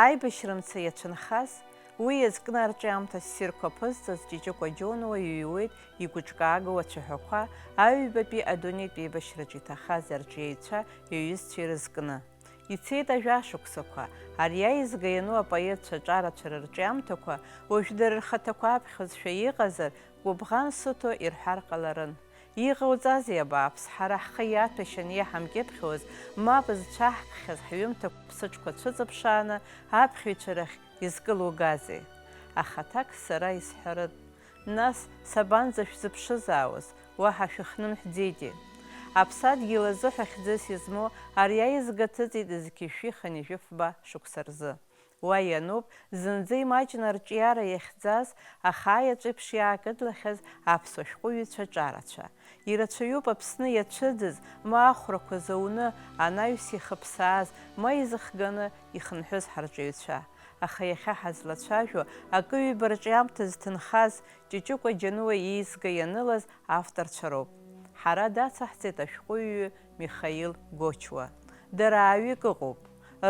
Аибашьрамца иацәынхаз, уи иазкны арҿиамҭа ссирқәа ԥызҵаз Ҷиҷыкәа Џьонуа иҩуеит игәыҿкаагоу ацәаҳәақәа аҩбатәи адунеитә еибашьраҿы иҭахаз арҿиаҩцәа иҩызцәа ирызкны. Ицеит ажәашықәсақәа, ари аизга иану апоетцәа ҿарацәа рырҿиамҭақәа уажә дара рхаҭақәа аԥхьозшәа иҟазар, гәыбӷан сыҭо ирҳәар ҟаларын. Иҟауҵазеи абааԥс, ҳара ҳхы иаҭәашьаны иаҳамкьыԥхьуаз, мап зцәаҳкхьаз ҳҩымҭақәа ԥсыҽқәа цәыҵыԥшааны аԥхьаҩцәа рахь изкылугазеи? Ахаҭак сара исҳәарын, нас сабанӡа шәзыԥшызаауаз, уаҳа шәыхнымҳәӡеитеи? Аԥсадгьыл азыҳәа хьӡыс измоу ари аизга ҭыҵит зқьышәи-ханижәыфба шықәса рзы. Уа иануп зынӡа имаҷны арҿиара иахьӡаз, ахааиаҵәеиԥш иаакыдлахьаз аԥсуа шәҟәыҩҩцәа ҿарацәа. Ирацәаҩуп Аԥсны иацәыӡыз, ма ахәрақәа зауны, анаҩс ихыԥсааз, ма изыхганы ихынҳәыз ҳарҿиаҩцәа. Аха иахьа ҳазлацәажәо акы-ҩба рҿиамҭа зҭынхаз Ҷиҷыкәа Џьонуа иизга ианылаз авторцәа роуп. Ҳара дацаҳҵеит ашәҟәыҩҩы Михаил Гочуа. Дара ааҩык ыҟоуп.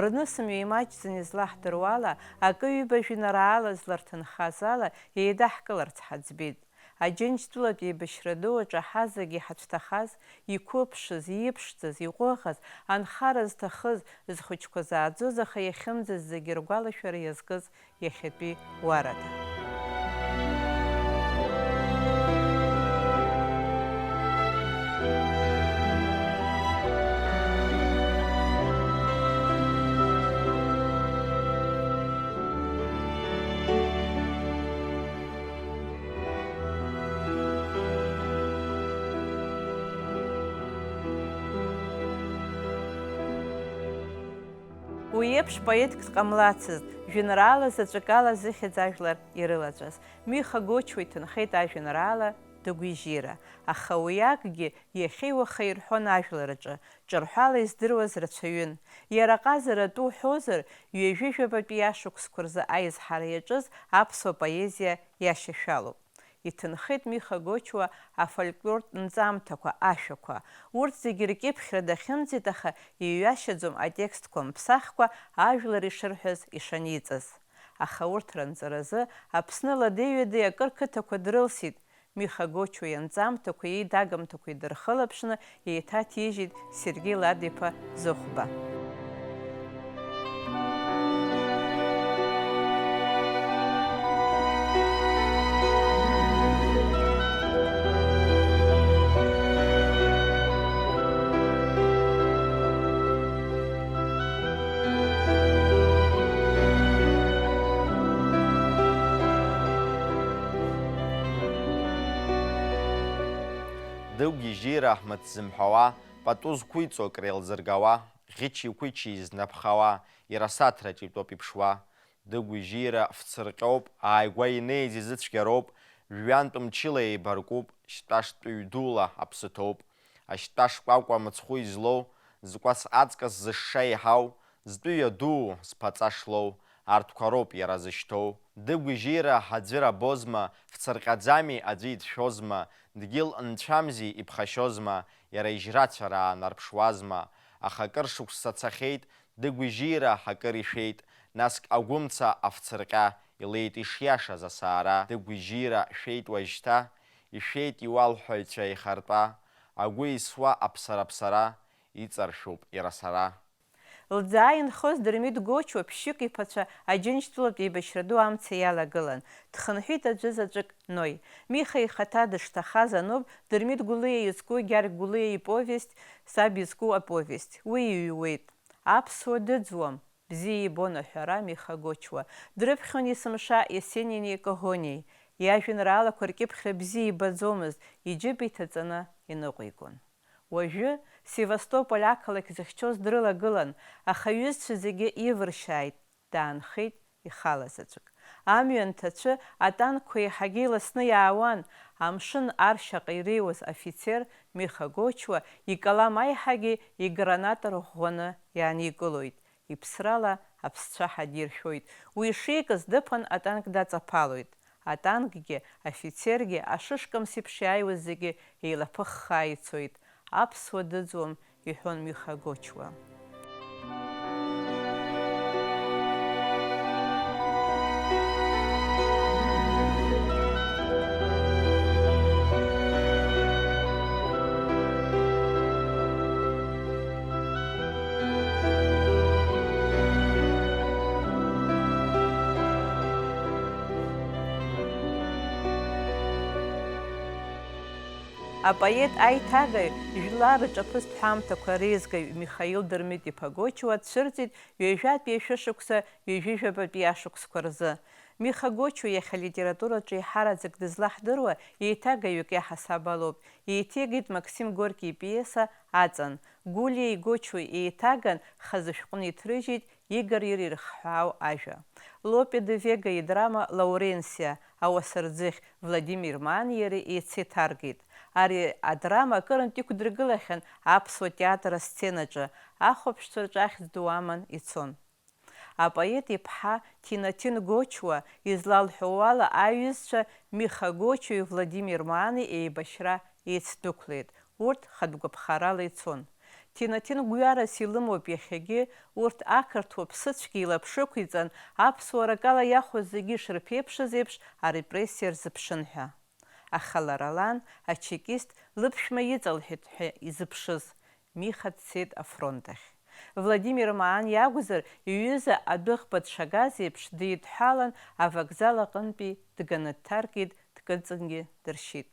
Рнысымҩа имаҷӡаны излаҳдыруа ала, акы-ҩба жәеинраала зларҭынхаз ала еидаҳкыларц ҳаӡбеит. Аџьынџьтәылатә еибашьра ду аҿы ҳазегьы ҳацәҭахаз, иқәыԥшыз, иԥшӡаз, иҟәыӷаз, анхара зҭахыз, зхәыҷқәа зааӡоз, аха иахьымӡаз зегьы ргәалашәара иазкыз иахьатәи уарада. Уи еиԥш поетк дҟамлацызт, жәеинраала заҵәык ала зыхьӡ ажәлар ирылаҵәаз. Миха Гочуа иҭынхеит ажәеинраала Дыгәижьира, аха уи акгьы иахьеи-уаха ирҳәон ажәлараҿы, ҿырҳәала издыруаз рацәаҩын. Иара ҟазара атәы уҳәозар, ҩажәижәабатәи ашықәсқәа рзы аизҳара иаҿыз аԥсуа поезиа иашьашәалоуп. Иҭынхеит Миха Гочуа афольклортә нҵамҭақәа, ашәақәа. Урҭ зегьы ркьыԥхьра дахьымӡеит, аха иҩашьаӡом атекстқәа мԥсахқәа ажәлар ишырҳәаз ишаниҵаз. Аха урҭ ранҵаразы Аԥсны ладеи-ҩадеи акыр қыҭақәа дрылсит. Миха Гочуа ианҵамҭақәа иеидагамҭақәа идырхылаԥшны еиҭаҭижьит Сергеи Ладиԥа Зыхәба. Дыгәижьира ҳмыҭ-зымҳәауа, пату зқәиҵо акреилзыргауа, ӷьычи-қәичи изнапхауа, ирасаҭраҿ итәоуп иԥшуа. Дыгәижьира фцырҟьоуп, ааигәа инеиз изыцәгьароуп, жәҩантә мчыла еибаркуп, шьтәа-штәыҩ дула аԥсы ҭоуп. Ашьтәа шкәакәа мыцхәы излоу, зкәац аҵкыс зышша иҳау, зтәыҩа ду зԥаҵа шлоу, арҭқәа роуп иара зышьҭоу. Дыгәижьира ҳаӡәыр абозма, фцырҟьаӡами аӡәы итшәозма, дгьыл нцәамзи иԥхашьозма, иара ижьрацәара аанарԥшуазма. Аха акыр шықәса цахьеит, Дыгәижьира ҳакыр ишәеит, наск агәымца афцырҟьа, илеит ишиашаз асаара. Дыгәижьира шәеит уажәшьҭа, ишәеит иуалҳәаҩцәа еихартәа, агәы исуа аԥсара-ԥсара, иҵаршәуп ирасара. Лӡаа инхоз Дырмит Гочуа ԥшьҩык иԥацәа Аџьынџьтәылатә еибашьра ду амца иалагылан. Дхынҳәит аӡәы заҵәык Ной. Миха ихаҭа дышҭахаз ануп Дырмит Гәлиа изку Гьаргь Гәлиа иповест, саб изку аповест. Уи иҩуеит. Аԥсуа дыӡуам, бзиа ибон аҳәара Миха Гочуа. Дрыԥхьон есымша Есенини Коӷониеи. Иажәеинраалақәа ркьыԥхьра бзиа ибаӡомызт, иџьыба иҭаҵаны иныҟәигон. Уажәы Севастополь ақалақь зыхьчоз дрылагылан, аха аҩызцәа зегьы ивыршьааит, даанхеит ихала заҵәык. Амҩа анҭацәы атанкқәа иаҳагьы иласны иаауан, амшын аршьаҟа иреиуаз афицер Миха Гочуа икалам аиҳагьы играната рӷәӷәаны иааникылоит. Иԥсрала аԥсцәа ҳадиршәоит. Уи шикыз дыԥан атанк даҵаԥалоит. Атанкгьы, афицергьы, ашышкамс еиԥш иааиуаз зегьы еилаԥыххаа ицоит. Аԥсуа дыӡуам, иҳәон Миха Гочуа. Апоет аиҭагаҩ жәлар рҿаԥызтә ҳәамҭақәа реизгаҩ Михаил Дырмит-иԥа Гочуа дцәырҵит ҩажәатәи ашәышықәса, ҩажәижәабатәи ашықәсқәа рзы. Миха Гочуа иахьа алитератураҿы еиҳараӡак дызлаҳдыруа еиҭагаҩык иаҳасаб алоуп. Иеиҭеигеит Максим Горки ипиеса Аҵан. Гулиеи Гочуеи еиҭаган хазы шәҟәны иҭрыжьит Игор ирхҳәаау ажәа. Лопе де Вега идрама Лауренсиа, ауасырӡыхь Владимир Маани иареи еицеиҭаргеит. Ари адрама акырынтә иқәдыргылахьан аԥсуа театр асценаҿы, ахәаԥшцәа рҿы ахьӡ ду аман ицон. Апоет иԥҳа Ҭинаҭин Гочуа излалҳәо ала аиҩызцәа Миха Гочуеи Владимир Маани еибашьра еицдәықәлеит. Урҭ хатәгәаԥхарала ицон. Ҭинаҭин гәҩарас илымоуп иахьагьы, урҭ ақырҭуа ԥсыцәгьа илаԥшықәиҵан, аԥсуара акала иахәоз зегьы шырԥеиԥшыз еиԥш арепрессиа рзыԥшын ҳәа. Аха лара лан, ачекист, лыԥшәма иҵалҳәеит ҳәа изыԥшыз. Миха дцеит афронт ахь. Владимир Маан иакәзар, иҩыза адәыӷба дшагаз еиԥш деидҳәалан, авокзал аҟынтәи дганы дҭаркит, дкыдҵангьы дыршьит.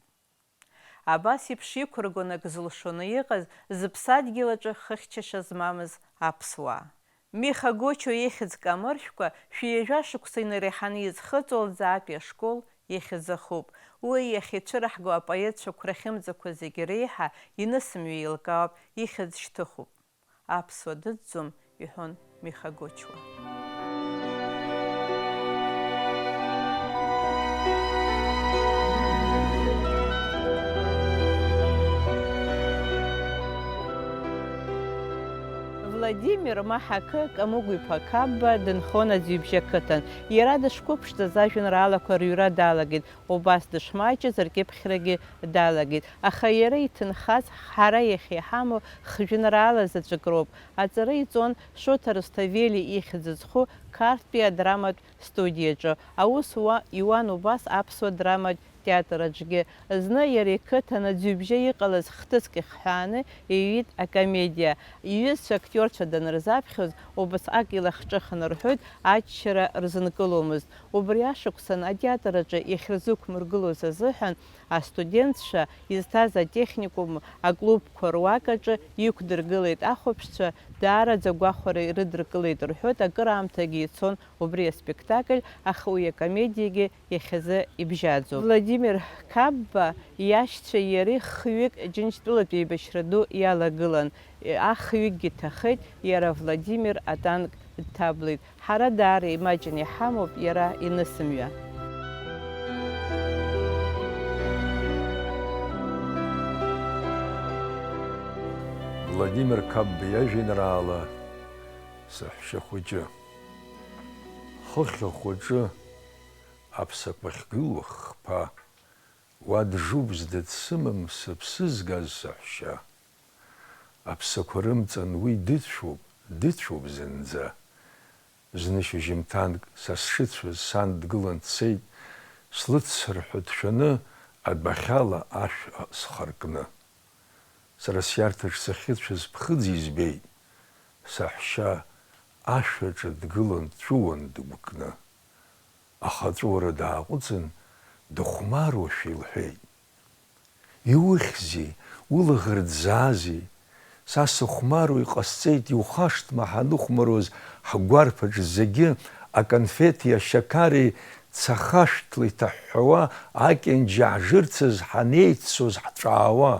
Абас еиԥш иқәыргон ак зылшоны иҟаз зыԥсадгьыл аҿы хыхьчашьа змамыз аԥсуаа. Миха Гочуа ихьӡ камыршәкәа шәҩажәа шықәса инареиҳаны изхыҵуа лӡаатәи ашкол иахьӡахуп. Уи иахьицәыраҳго апоетцәа қәрахьымӡақәа зегьы реиҳа инысымҩы еилкаауп, ихьӡ шьҭыхуп. Аԥсуа дыӡӡом, иҳәон Миха Гочуа. Владимир Маҳакы Камыгә-иԥа Қапба дынхон аӡҩыбжьа ақыҭан. Иара дышқәыԥшӡаз ажәеинраалақәа рыҩра далагеит, убас дышмаҷыз ркьыԥхьрагьы далагеит. Аха иара иҭынхаз ҳара иахьиҳамоу хжәеинраала заҵәык роуп. Аҵара иҵон Шоҭа Русҭавели ихьӡ зху Қарҭтәи адраматә студиаҿы. Аус иуан убас аԥсуа драматә театраҿгьы. Зны иара иқыҭан аӡҩыбжьа иҟалаз хҭыск ихҳәааны иҩит акомедиа. Иҩызцәа актиорцәа данырзаԥхьоз, убасҟак илахҿыхын рҳәоит, аччара рзынкыломызт. Убри ашықәсан атеатраҿы иахьырзықәмыргылоз азыҳәан астудентцәа изҭаз атехникум аклубқәа руакаҿы иқәдыргылеит ахәаԥшцәа, даараӡа гәахәара ирыдыркылеит рҳәоит. Акыраамҭагьы ицон убри аспектакль, аха уи акомедиагьы иахьазы ибжьаӡоуп. Владимир Қапба иашьцәеи иареи хҩык Џьынџьтәылатәи еибашьра ду иалагылан. Ахҩыкгьы ҭахеит, иара Владимир атанк дҭаблеит. Ҳара даара имаҷын иҳамоуп иара инысымҩа. Владимир Қапба иажәеинраала саҳәшьа хәыҷы. Хыхьа хәыҷы аԥсақәа ахьгылоу хԥа, уа джубзда дсымам сыԥсы згаз саҳәшьа. Аԥсақәа рымҵан уи дыцәоуп зынӡа. Зны шьыжьымҭанк са сшыцәаз сан дгылан дцеит, слыцсырҳәо дшәаны адәахьала ашә схаркны. Сара сиарҭаҿ сахьыцәаз ԥхыӡ избеит, саҳәшьа ашәаҿы дгылан дҵәуан дыгәкны. Аха аҵәуара дааҟәыҵын, дыхәмаруашәа илҳәеит. Иухьзеи, улаӷырӡаазеи? Са сыхәмаруа иҟасҵеит, иухашҭма ҳаныхәмаруаз ҳгәарԥаҿ зегьы аконфети ашьақари цахашәҭла иҭаҳәҳәауа, акьанџьа ҳжырцаз ҳанеиццоз ҳҵәаауа.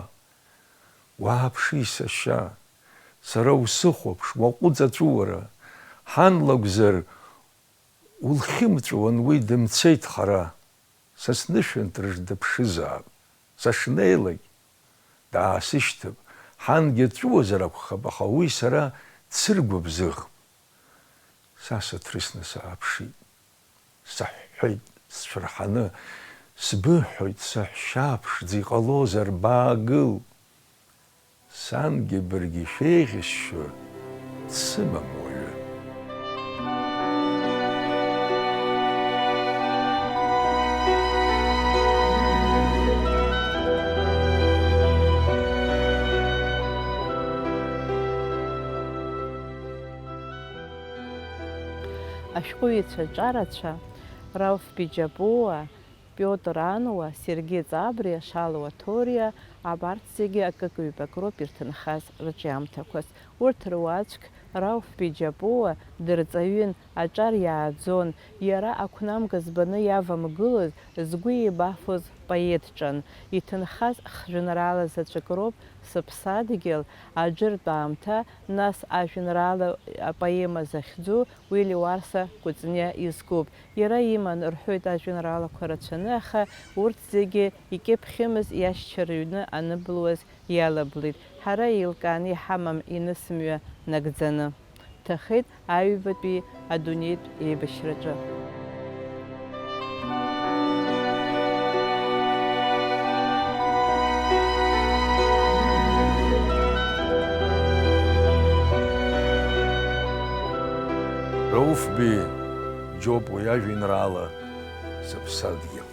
Уааԥши сашьа, сара усыхәаԥш, уаҟәыҵ аҵәуара. Ҳан лакәзар улхьымҵәуан уи дымцеит хара. Са снышәынҭраҿ дыԥшызаап, сашнеилагь даасышьҭып. Ҳангьы ҵәуазар акәхап, аха уи сара дсыргәыбзыӷп. Са сыҭрысны сааԥшит, саҳәҳәеит сцәырҳаны, сбыҳәоит саҳәшьа ԥшӡа иҟалозар баагыл. Сангьы баргьы шәеиӷьасшьо дсымам уаҩы. Ашәҟәыҩҩцәа ҿарацәа Рауф Биџьабуа, Пиотр Ануа, Сергей Ҵабриа, Шалуа Ҭориа, абарҭ зегьы акык-ҩбак роуп ирҭынхаз рҿиамҭақәас. Урҭ руаӡәк Рауф Биџьапуа дырҵаҩын, аҿар иааӡон, иара ақәнамга збаны иавамгылаз, згәы еибафоз поет ҿан. Иҭынхаз хжәеинраала заҵәык роуп Сыԥсадгьыл, Аџыртә аамҭа, нас ажәеинраала апоема захьӡу уи Леуарса Кәыҵниа изкуп. Иара иман рҳәоит ажәеинраалақәа рацәаны, аха урҭ зегьы икьыԥхьымыз иашьцәа рыҩны аныбылуаз иалаблит. Ҳара еилкааны иҳамам инысымҩа нагӡаны. Ҭахеит аҩбатәи адунеитә еибашьраҿы. Рауф Биџьапуа иажәеинраала Сыԥсадгьыл.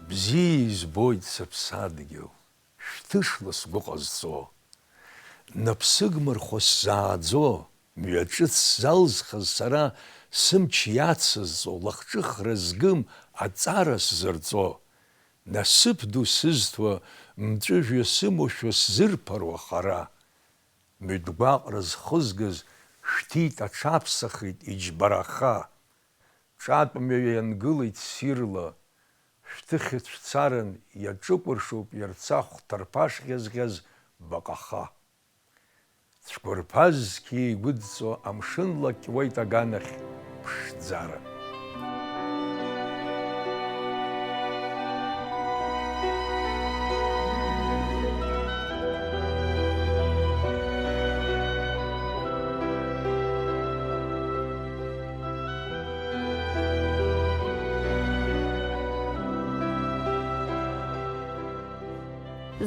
Бзиа избоит Сыԥсадгьыл, шәҭышла сгәы ҟазҵо, напсыгмырхәа сзааӡо, мҩаҿыц залзхыз сара сымч иацызҵо, лахҿыхра згым аҵара сзырҵо, насыԥ ду сызҭуа, мҵәыжәҩа сымоушәа сзырԥыруа хара, мҩатәгәаҟра зхызгаз шәҭит аҽаԥсахит иџьбараха, ҿатә мҩа иангылеит ссирла, шәҭыхьыӡ шәцаран иаҿыкәыршоуп иарцахә ҭарԥаш ӷьазӷьаз баҟаха. Цәқәырԥаз зқьиа игәыдҵо амшынла кьуеит аганахь ԥшӡара.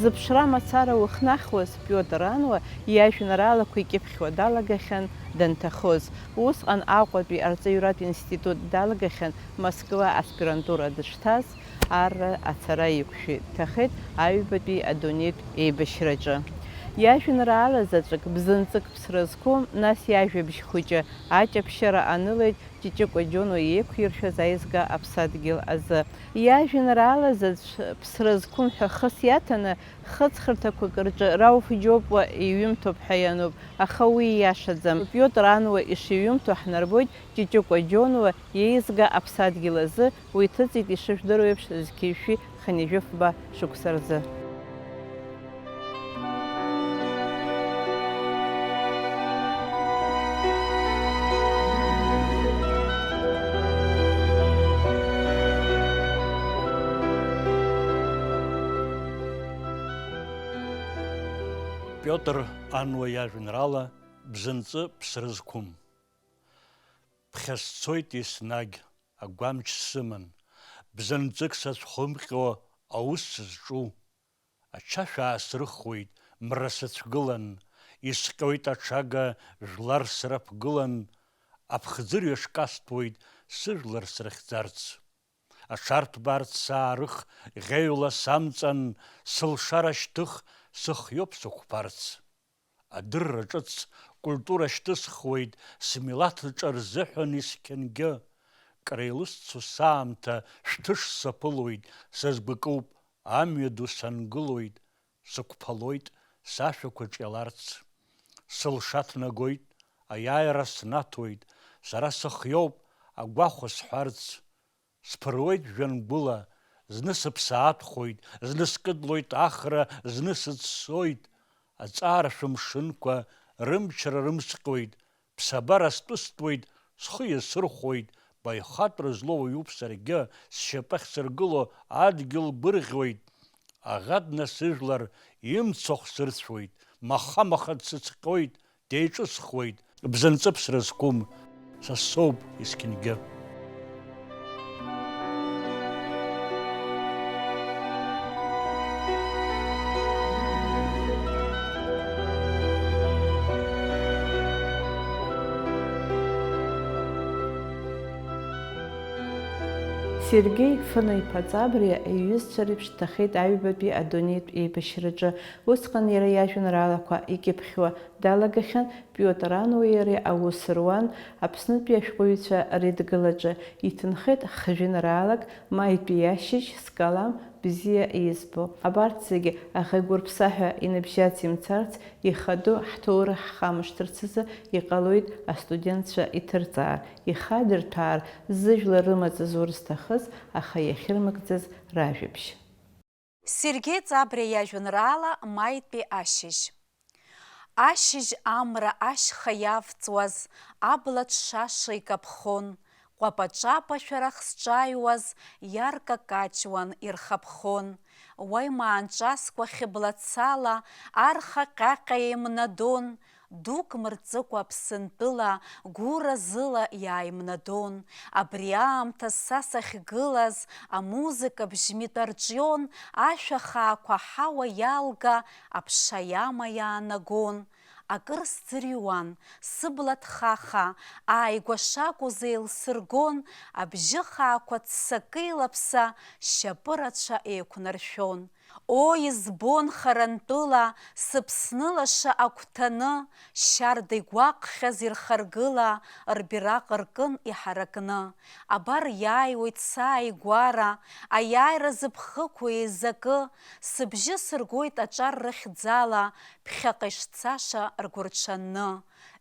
Зыԥшра мацара уахнахуаз Пиотр Ануа иажәеинраалақәа икьыԥхьуа далагахьан данҭахоз. Усҟан Аҟәатәи арҵаҩратә институт далагахьан, Москва аспирантура дышҭаз, арра ацара иқәшәеит. Ҭахеит аҩбатәи адунеитә еибашьраҿы. Иажәеинраала заҵәык бзанҵык ԥсра зқәым, нас иажәабжь хәыҷы аҷаԥшьара анылеит Ҷиҷыкәа Џьонуа еиқәиршәаз аизга Аԥсадгьыл азы. Иажәеинраала заҵә ԥсра зқәым ҳәа хыс иаҭаны, хыҵхырҭақәак рҿы Рауф Биџьапуа иҩымҭоуп ҳәа иануп, аха уи ииашаӡам. Пиотр Ануа ишиҩымҭо ҳнарбоит Ҷиҷыкәа Џьонуа еизга Аԥсадгьыл азы, уи ҭыҵит ишыжәдыруа еиԥш зқьишәи Ханижәыфба шықәса рзы. Пиотр Ануа иажәеинраала бзанҵы ԥсра зқәым. Ԥхьа сцоит еснагь, агәамч сыман, бзанҵык сацәхәымҟьо аус сызҿу. Ачашә аасрыхуеит, мра сыцәгылан, исҟьоит аҽага жәлар сраԥгылан, аԥхӡырҩа шкасҭәуеит сыжәлар срыхьӡарц. Аҽарҭбаарц саарых ӷьеҩла самҵан, сылшара шьҭых сыхиоуп сықәԥарц. Адырра ҿыц культура шьҭысхуеит, смилаҭ ҿа рзыҳәан исқьынгьы. Креилысцо саамҭа шәҭыш саԥылоит, сазгәыкуп, амҩаду сангылоит, сықәԥалоит сашәақәа ҿиаларц. Сылша ҭнагоит, аиааира снаҭоит, сара сыхиоуп агәахәа сҳәарц. Сԥыруеит жәҩангәыла, зны сыԥсаатәхоит, зны скыдлоит ахра, зны сыӡсоит. Аҵаара шәымшынқәа рымчра рымсҟьоит, ԥсабара стәыстуеит, схы иасырхәоит, баҩхатәра злоу уаҩуп саргьы, сшьапахь сыргыло адгьыл гәырӷьоит. Аӷа днасыжәлар имцахә сырцәуеит, маха-маха дсыцҟьоит, деиҿысхуеит, бзанҵы ԥсра зқәым, са соуп есқьынгьы. Сергей Фына-иԥа Ҵабриа иҩызцәа реиԥш дҭахеит аҩбатәи адунеитә еибашьраҿы. Усҟан иара иажәеинраалақәа икьыԥхьуа далагахьан Пиотр Ануи иареи аус руан Аԥснытәи ашәҟәыҩҩцәа Реидгылаҿы. Иҭынхеит хжәеинраалак Маитәи иашьыжь, скалам бзиа избо. Абарҭ зегьы аӷа-гәырԥсаҳәа иныбжьац имцарц, ихаду ҳҭоурых ҳхамышҭырц азы иҟалоит астудентцәа иҭырҵаар, ихадырҭәаар, зыжәла рымаҵаз урызҭахыз, аха иахьырмыгӡаз ражәабжь. Сергей Ҵабриа иажәеинраала Маитәи ашьыжь. Ашьыжь амра ашьха иавҵуаз, абла ҭшаша икаԥхон. Ҟәапаҿапа шәарах зҿааиуаз, иаркакаҷуан, ирхаԥхон. Уа имаанҿаскәа хьыблацала, арха ҟьаҟьа еимнадон. Дук мырҵыкәа Аԥсынтәыла, гәыразыла иааимнадон. Абри аамҭа са сахьгылаз, амузыка бжьмит арҿион, ашәа хаақәа ҳауа иалга, аԥша иама иаанагон. Акыр сӡырҩуан, сыбла ҭхаха, ааигәа шакәыз еилсыргон, абжьы хаақәа ццакы-еилаԥса, шьапы рацәа еиқәнаршәон. О, избон харантәыла, сыԥсны лаша агәҭаны, шьарда игәаҟхьаз ирхаргыла, рбираҟ ркын иҳаракны. Абар иааиуеит сааигәара, аиааира зыԥхықәу еизакы, сыбжьы сыргоит аҿар рыхьӡала, ԥхьаҟа ишцаша ргәырҽанны.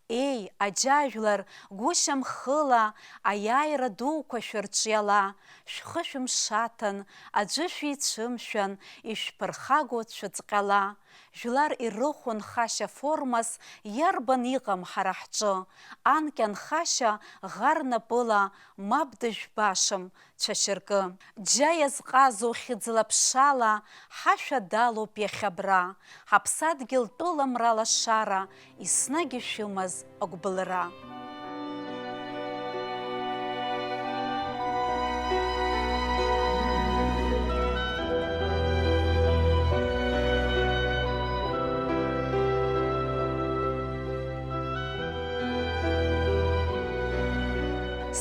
Ей, аџьажәлар, гәышьамхыла, аиааира дуқәа шәырҿиала, шәхы шәымшаҭан, аӡәы шәицәымшәан, ишәԥырхаго цәыҵҟьала. Жәлар ирыхәон хашьа формас, иарбан иҟам ҳара ҳҿы. Анкьа нхашьа ӷар напыла, мап дыжәбашам цәашьыркы. Џьа иазҟазоу хьыӡла ԥшала, ҳашәа далоуп иахьа абра. Ҳаԥсадгьыл тәыламра лашара, еснагь ишәымаз агәбылра.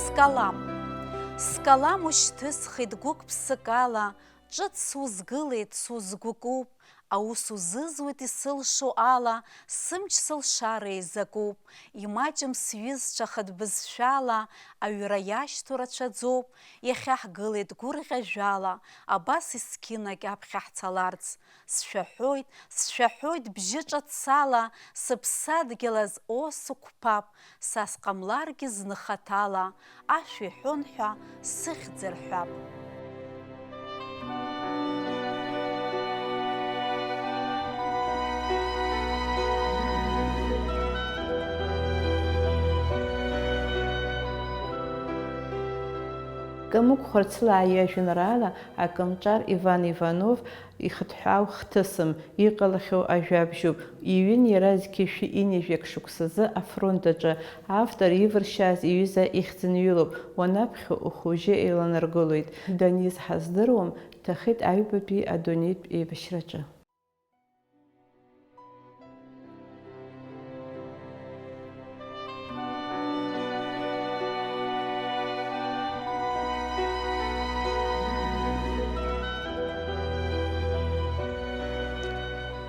Скалам. Скалам ушьҭысхит гәык-ԥсык ала, ҿыц сузгылеит, сузгәыкуп, аус узызуеит исылшо ала, сымч сылшара еизакуп, имаҷым сҩызцәа хатә-бызшәала, аҩра иашьҭоу рацәаӡоуп, иахьа ҳгылеит гәырӷьа-жәала, абас исқьынагь аԥхьа ҳцаларц. Сшәаҳәоит, сшәаҳәоит бжьы ҿацала, сыԥсадгьылаз о сықәԥап, са сҟамларгьы зны хаҭала, ашәа иҳәон ҳәа сыхьӡ рҳәап. Камыгә Хәарцлаа иажәеинраала акомҿар Иван Иванов ихыҭҳәаау хҭысым, иҟалахьоу ажәабжьуп. Иҩын иара зқьышәи инижәиак шықәсазы афронт аҿы. Автор ивыршьааз иҩыза ихьӡынҩылоуп, уанаԥхьо ухәыжьы еиланаргылоит. Даниз ҳаздыруам, дҭахеит аҩбатәи адунеитә еибашьраҿы.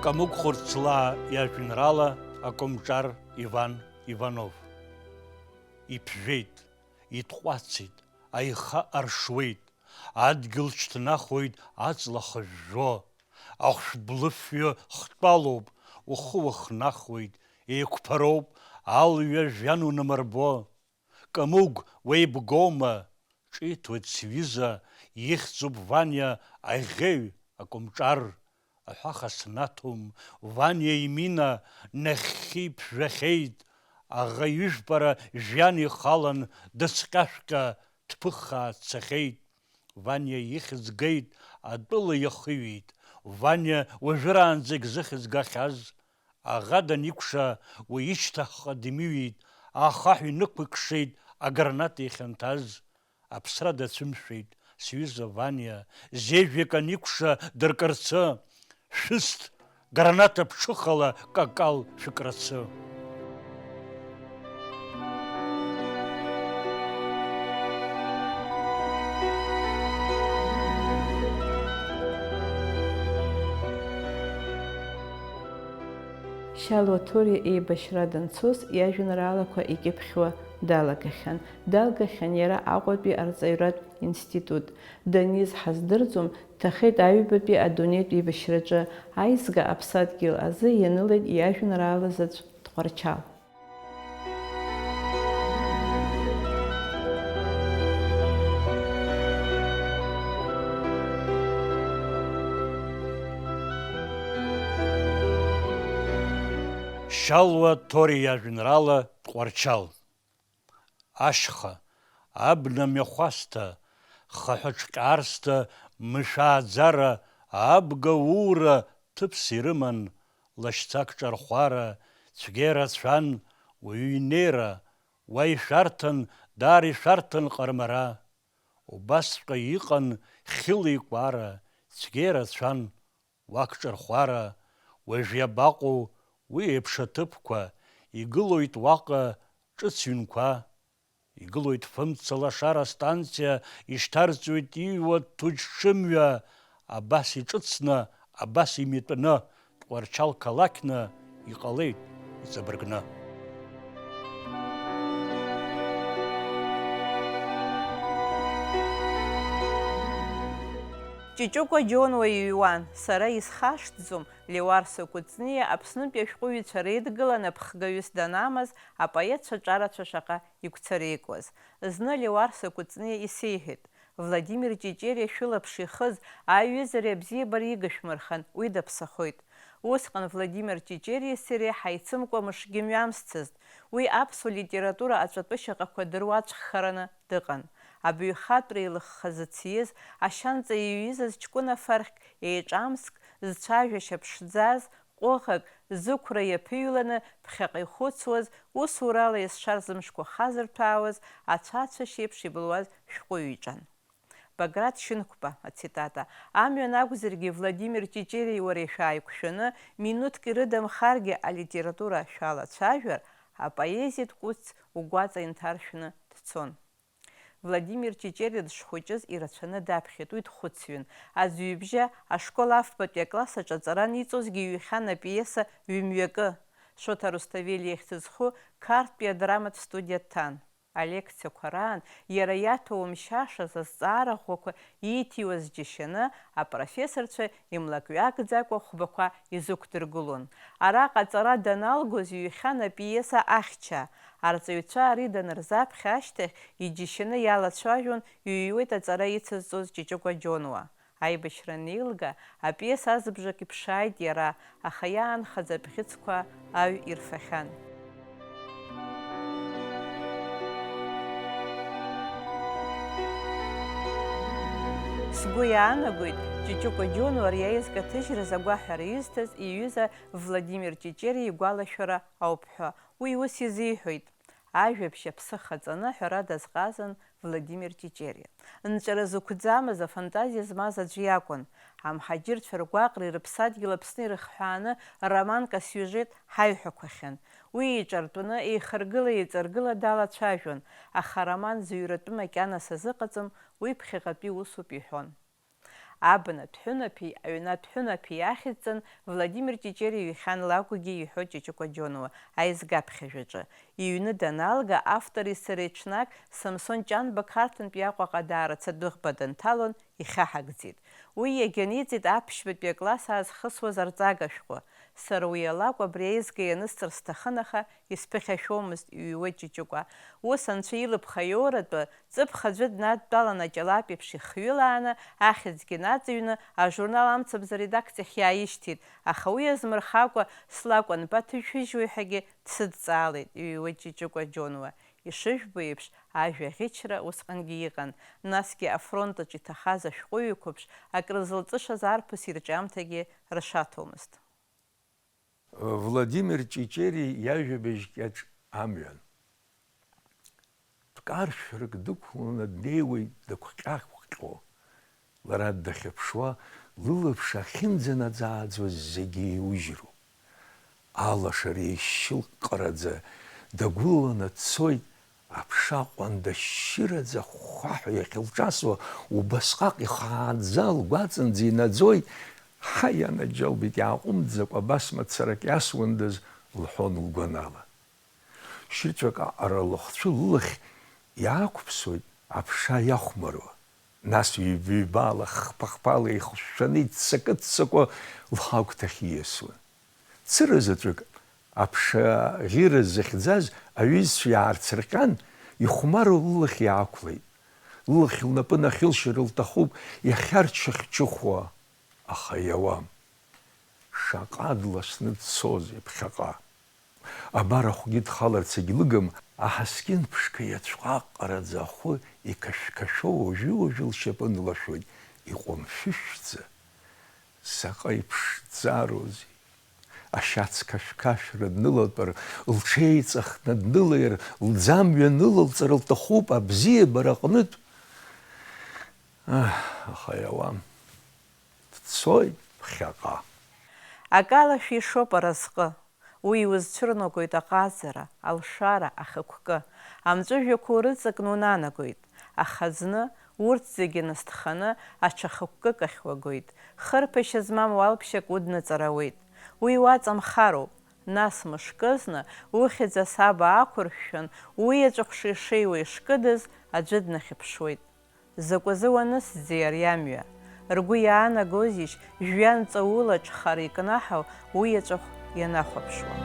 Камыгә Хәарцлаа иажәеинраала акомҿар Иван Иванов. Иԥжәеит, итҟәацит, аиха аршуеит, адгьыл шьҭнахуеит аҵла хыжәжәо, ахәшәблыфҩы хтәалоуп, ухы уахнахуеит, еиқәԥароуп, алҩа жәҩан унамырбо. Камыгә уеибгома, ҿиҭуеит сҩыза, ихьӡуп Ваниа аӷьеҩ акомҿар. Аҳәаха снаҭом, Ваниа имина нахьхьи иԥжәахьеит, аӷа ижәпара жәҩан ихалан, дыцҟьашәҟьа дԥыххаа дцахьеит. Ваниа ихьӡ геит, атәыла иахыҩит, Ваниа уажәраанӡагь зыхьӡ гахьаз. Аӷа даникәша уи ишьҭахьҟа димыҩит, ахаҳә инықәикшеит аграната ихьанҭаз. Аԥсра дацәымшәеит сҩыза Ваниа, зежәҩак аникәша дыркырцы, шәыст граната ԥҽыхала какал шәыкрацы. Шьалуа Ҭореи еибашьра данцоз иажәеинраалақәа икьыԥхьуа далагахьан. Далгахьан иара Аҟәатәи арҵаҩратә институт. Даниз ҳаздырӡом, дҭахеит аҩбатәи адунеитә еибашьраҿы аизга Аԥсадгьыл азы ианылеит иажәеинраала заҵә Тҟәарчал. Шьалуа Ҭореи иажәеинраала Тҟәарчал. Ашьха, абна мҩахәасҭа, хаҳәаҿҟьаарсҭа, мышәааӡара, абга ура ҭыԥс ирыман, лашьцак ҿархәара, цәгьара цәан, уаҩы инеира, уа ишәарҭан, даара ишәарҭан ҟармара. Убасҵәҟьа иҟан хьыла икәара, цәгьара цәан, уак ҿархәара, уажә иабаҟоу уи еиԥш аҭыԥқәа, игылоит уаҟа ҿыц ҩнқәа. Игылоит Фымца лашара станциа, ишьҭарҵоит ииуа ҭәыџь-ҽымҩа, абас иҿыцны, абас имитәны, Тҟәарчал қалақьны иҟалеит иҵабыргны. Ҷиҷыкәа Џьонуа иҩуан, сара исхашҭӡом, Леуарса Кәыҵниа Аԥснытәи ашәҟәыҩҩцәа реидгылан аԥхгаҩыс данамаз апоетцәа ҿарацәа шаҟа игәцареикуаз. Зны Леуарса Кәыҵниа исеиҳәеит, Владимир Ҷиҷери шәылаԥш ихыз аиҩызареи абзиабареи игашәмырхан, уи даԥсахоит. Усҟан Владимир Ҷиҷери сареи ҳаицымкәа мышгьы мҩамсцызт. Уи аԥсуа литература ацәатәы шьаҟақәа дыруаҵәххараны дыҟан. Абаҩхатәра еилыхха зыциз, ашьанҵа иҩызаз ҷкәына фархьк, еиҿамск, зцәажәашьа ԥшӡаз, ҟәыӷак, зықәра иаԥыҩланы ԥхьаҟа ихәыцуаз, усурала есшар зымшқәа хазырҭәаауаз, ацәацәашь еиԥш ибылуаз шәҟәыҩҩ-ҿан. Баграт Шьынқәба, ацитата, амҩан акәзаргьы Владимир Ҷиҷери уареи шәааиқәшәаны, минуҭк ирыдамхаргьы алитература шәалацәажәар, апоезиатә кәыц угәаҵа инҭаршәны дцон. Владимир Ҷиҷери дышхәыҷыз ирацәаны даԥхьеит, уи дхәыцҩын. Аӡҩыбжьа ашкол афбатәи акласс аҿы аҵара ниҵозгьы иҩхьан апиеса ҩ-мҩакы. Шоҭа Русҭавели иахь дызху Қарҭтәи адраматә студиа дҭан. Алекциақәа раан иара иаҭәаумшьашаз азҵаара ӷәӷәақәа ииҭиуаз џьашьаны, апрофессорцәа имлак-ҩакӡакәа хәбақәа изықәдыргылон. Араҟа аҵара даналгоз иҩхьан апиеса ахьча. Арҵаҩцәа ари данырзаԥхьа ашьҭахь иџьашьаны иалацәажәон иҩуеит аҵара ицызҵоз Ҷиҷыкәа Џьонуа. Аибашьра неилга, апиеса азыбжак иԥшааит иара, аха иаанхаз абӷьыцқәа аҩ ирфахьан. Сгәы иаанагоит, Ҷиҷыкәа Џьонуа ари аизга ҭыжьраз агәаҳәара изҭаз иҩыза Владимир Ҷиҷери игәалашәара ауп ҳәа. Уи ус изиҳәоит. Ажәабжь аԥсы хаҵаны ҳәара дазҟазан Владимир Ҷиҷери. Нҵәара зықәӡамыз, афантазиа змаз аӡә иакәын. Амҳаџьырцәа ргәаҟреи рыԥсадгьыл Аԥсны ирыхҳәааны романк асиужет ҳаиҳәақәахьан. Уи еиҿартәаны еихаргыла-еиҵаргыла далацәажәон, аха ароман зыҩратәы макьанас азыҟаҵом, уи ԥхьаҟатәи усуп иҳәон. Абнатә ҳәынаԥи аҩнатә ҳәынаԥи ахьӡҵан Владимир Ҷиҷери иҩхьан лакәгьы иҳәоит Ҷиҷыкәа Џьонуа аизгаԥхьажәаҿы. Иҩны даналга автори сареи ҽнак Самсон Ҷанба Қарҭынтәи Аҟәаҟа даараца адәыӷба данҭалон, ихьаҳагӡеит. Уи иагьаниҵеит аԥшьбатәи акласс аазхысуаз арҵага шәҟәы. Сара уи алакә абри аизга ианысҵар сҭахын, аха исԥыхьашәомызт, иҩуеит Ҷиҷыкәа. Ус анцәа илыԥха иоуратәы ҵыԥх аӡәы днадтәалан аҷалап еиԥш ихҩылааны, ахьӡгьы наҵыҩны ажурнал Амцабз аредакциахь иааишьҭит, аха уи азмырхакәа слакәанба ҭышәыжьуеи ҳәагьы дсыдҵаалеит, иҩуеит Ҷиҷыкәа Џьонуа. Ишыжәбо еиԥш ажәаӷьычра усҟангьы иҟан, насгьы афронт аҿы иҭахаз ашәҟәыҩҩқәеиԥш акрызылҵышаз арԥыс ирҿиамҭагьы ршаҭомызт. Владимир Ҷиҷери иажәабжь кьаҿ амҩан. Дкаршәрак дықәланы днеиуеит дықәҟьақәҟьо. Лара дахьыԥшуа, лылаԥш ахьынӡанаӡааӡуаз зегьы иужьроуп. Алашара еишьылҟҟараӡа дагәыланы дцоит, аԥша ҟәанда шьыраӡа хәхәаҳәа иахьылҿасуа, убасҟак ихааӡа лгәаҵанӡа инаӡоит. Ҳаи, анаџьалбеит, иааҟәымҵӡакәа абас мацарак иасуандаз лҳәон лгәанала. Шьырҵәак аҟара лыхцәы лылахь иаақәԥсоит аԥша иахәмаруа. Нас ҩба-ҩбала, хԥа-хԥала ихышәшәаны иццакы-ццакуа лҳагәҭахь ииасуан. Цыра заҵәык аԥша ӷьыра захьӡаз аҩызцәа иаарцырҟьан, ихәмару лылахь иаақәлеит. Лылахь лнапы нахьылшьыр лҭахуп иахьарчыхчыхуа, аха иауам. Шаҟа дласны дцозеи ԥхьаҟа. Абар ахәгьы дхаларц егьлыгым, аҳаскьын ԥшқа иацәҟаҟараӡа ахәы икашәкашәо уажәы-уажәы лшьапы нылашәоит, иҟәымшәышәӡа. Заҟа иԥшӡароузеи. Ашьац кашәкашәра днылатәар, лҽеиҵахны днылаир, лӡамҩа нылалҵар лҭахуп абзиабара аҟнытә. Аха иауам. Дцоит ԥхьаҟа. Акалашәа ишоуп аразҟы. Уи иузцәырнагоит аҟазара, алшара, ахықәкы. Амҵәыжәҩақәа урыҵакны унанагоит. Аха зны урҭ зегьы насҭханы аҽахықәкык ахь уагоит. Хырԥашьа змам уалԥшьак удныҵарауеит. Уи уаҵамхароуп. Нас мышкызны ухьӡ асаба ақәыршәшәан, уи аҵәахша ишеиуа ишкыдыз аӡәы днахьыԥшуеит. Закәазы уанысӡи ари амҩа? Ргәы иаанагозишь жәҩан ҵаула ҿхара икнаҳау уи аҵәахә ианахәаԥшуа.